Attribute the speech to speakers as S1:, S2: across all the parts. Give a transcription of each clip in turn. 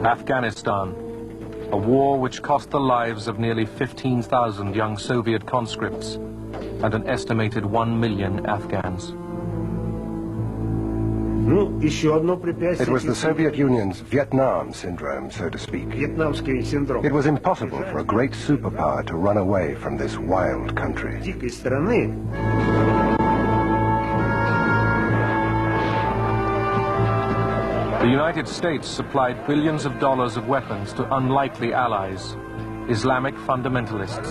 S1: Afghanistan, a war which cost the lives of nearly 15,000 young Soviet conscripts and an estimated 1 million Afghans.
S2: It was the Soviet Union's Vietnam syndrome, so to speak. It was impossible for a great superpower to run away from this wild country.
S1: The United States supplied billions of dollars of weapons to unlikely allies, Islamic fundamentalists.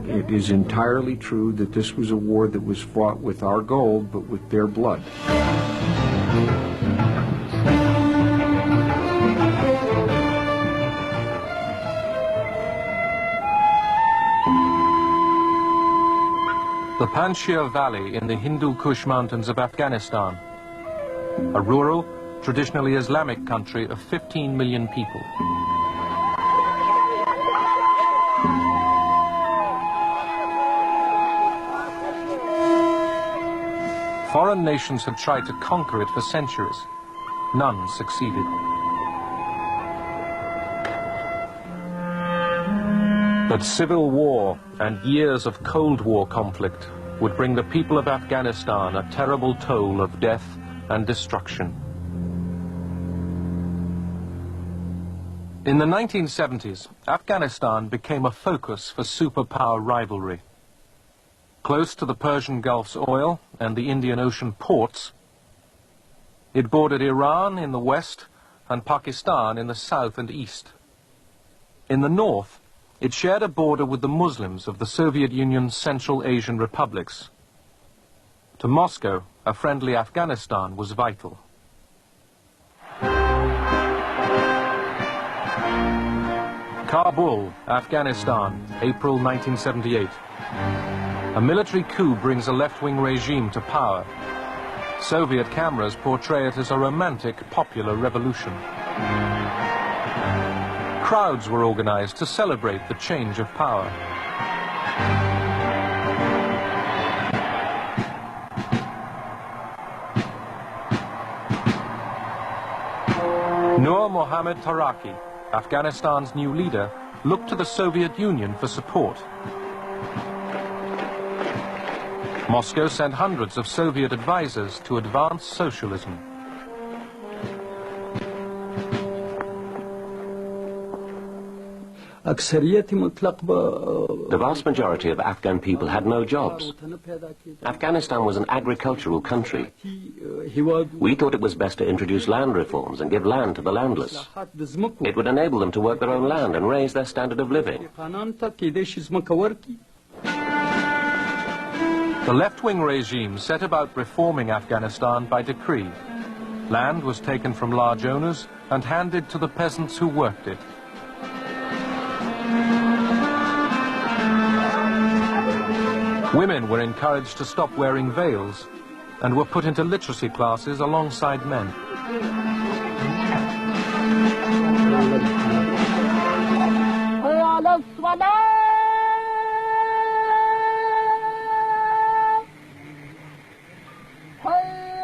S3: It is entirely true that this was a war that was fought with our gold, but with their blood.
S1: The Panjshir Valley in the Hindu Kush Mountains of Afghanistan, a rural, traditionally Islamic country of 15 million people. Foreign nations had tried to conquer it for centuries. None succeeded. But civil war and years of Cold War conflict would bring the people of Afghanistan a terrible toll of death and destruction. In the 1970s, Afghanistan became a focus for superpower rivalry. Close to the Persian Gulf's oil and the Indian Ocean ports, it bordered Iran in the west and Pakistan in the south and east. In the north, it shared a border with the Muslims of the Soviet Union's Central Asian republics. To Moscow, a friendly Afghanistan was vital. Kabul, Afghanistan, April 1978. A military coup brings a left-wing regime to power. Soviet cameras portray it as a romantic, popular revolution. Crowds were organized to celebrate the change of power. Nur Mohammad Taraki, Afghanistan's new leader, looked to the Soviet Union for support. Moscow sent hundreds of Soviet advisors to advance socialism.
S4: The vast majority of Afghan people had no jobs. Afghanistan was an agricultural country. We thought it was best to introduce land reforms and give land to the landless. It would enable them to work their own land and raise their standard of living.
S1: The left-wing regime set about reforming Afghanistan by decree. Land was taken from large owners and handed to the peasants who worked it. Women were encouraged to stop wearing veils and were put into literacy classes alongside men.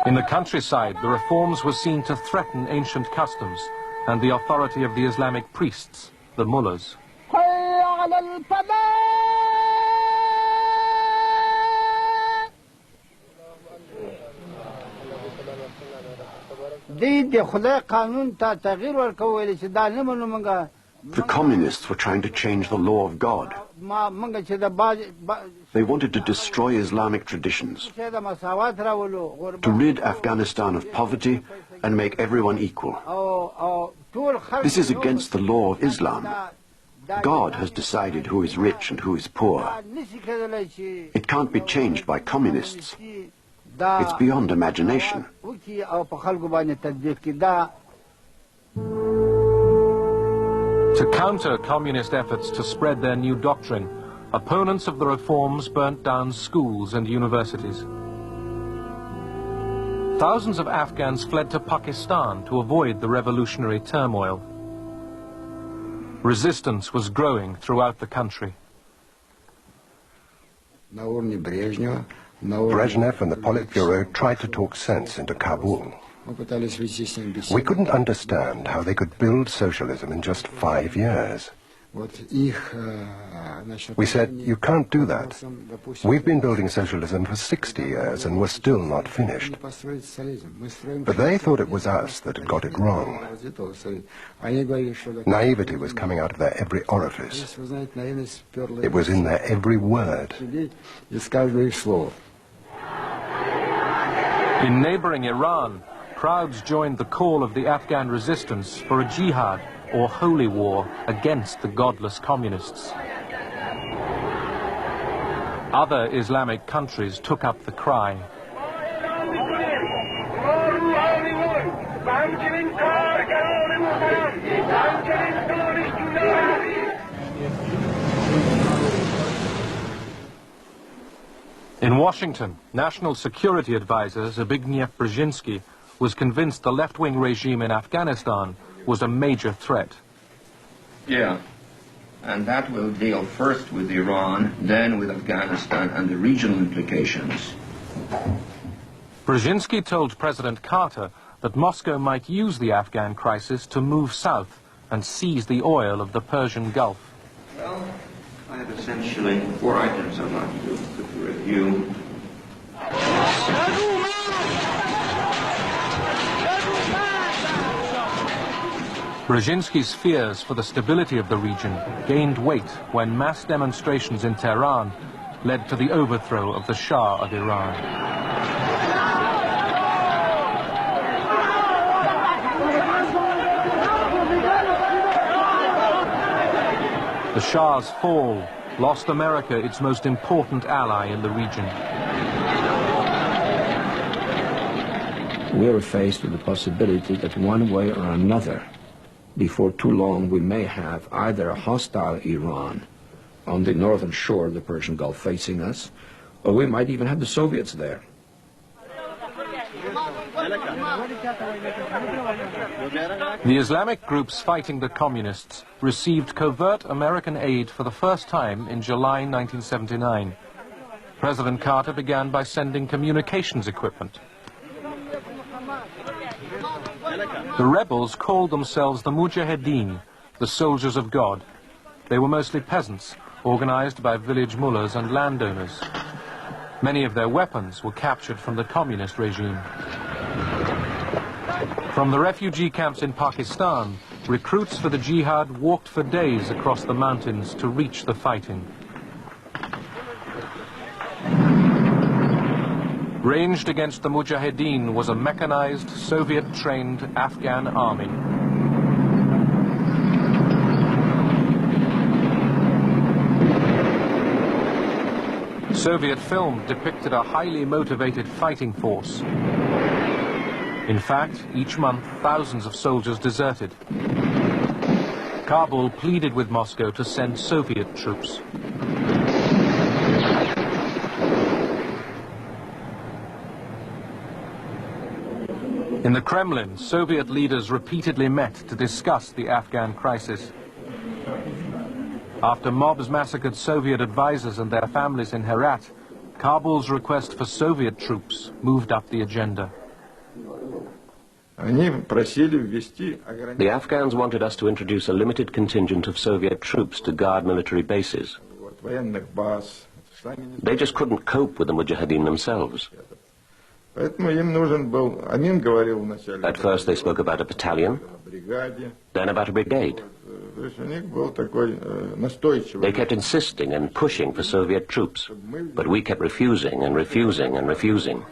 S1: In the countryside, the reforms were seen to threaten ancient customs and the authority of the Islamic priests, the mullahs.
S5: The communists were trying to change the law of God. They wanted to destroy Islamic traditions, to rid Afghanistan of poverty and make everyone equal. This is against the law of Islam. God has decided who is rich and who is poor. It can't be changed by communists. It's beyond imagination.
S1: To counter communist efforts to spread their new doctrine, opponents of the reforms burnt down schools and universities. Thousands of Afghans fled to Pakistan to avoid the revolutionary turmoil. Resistance was growing throughout the country.
S2: Brezhnev and the Politburo tried to talk sense into Kabul. We couldn't understand how they could build socialism in just 5 years. We said, you can't do that. We've been building socialism for 60 years and we're still not finished. But they thought it was us that had got it wrong. Naivety was coming out of their every orifice. It was in their every word.
S1: In neighboring Iran, crowds joined the call of the Afghan resistance for a jihad, or holy war, against the godless communists. Other Islamic countries took up the cry. In Washington, National Security Advisor Zbigniew Brzezinski was convinced the left-wing regime in Afghanistan was a major threat.
S6: Yeah, and that will deal first with Iran, then with Afghanistan and the regional implications.
S1: Brzezinski told President Carter that Moscow might use the Afghan crisis to move south and seize the oil of the Persian Gulf.
S6: Well, I have essentially 4 items I'd like to review.
S1: Brzezinski's fears for the stability of the region gained weight when mass demonstrations in Tehran led to the overthrow of the Shah of Iran. The Shah's fall lost America its most important ally in the region.
S3: We are faced with the possibility that one way or another, before too long, we may have either a hostile Iran on the northern shore of the Persian Gulf facing us, or we might even have the Soviets there.
S1: The Islamic groups fighting the communists received covert American aid for the first time in July 1979. President Carter began by sending communications equipment. The rebels called themselves the Mujahideen, the soldiers of God. They were mostly peasants, organized by village mullahs and landowners. Many of their weapons were captured from the communist regime. From the refugee camps in Pakistan, recruits for the jihad walked for days across the mountains to reach the fighting. Ranged against the Mujahideen was a mechanized, Soviet-trained Afghan army. Soviet film depicted a highly motivated fighting force. In fact, each month, thousands of soldiers deserted. Kabul pleaded with Moscow to send Soviet troops. In the Kremlin, Soviet leaders repeatedly met to discuss the Afghan crisis. After mobs massacred Soviet advisors and their families in Herat, Kabul's request for Soviet troops moved up the agenda.
S4: The Afghans wanted us to introduce a limited contingent of Soviet troops to guard military bases. They just couldn't cope with the Mujahideen themselves. At first they spoke about a battalion, then about a brigade. They kept insisting and pushing for Soviet troops, but we kept refusing and refusing and refusing.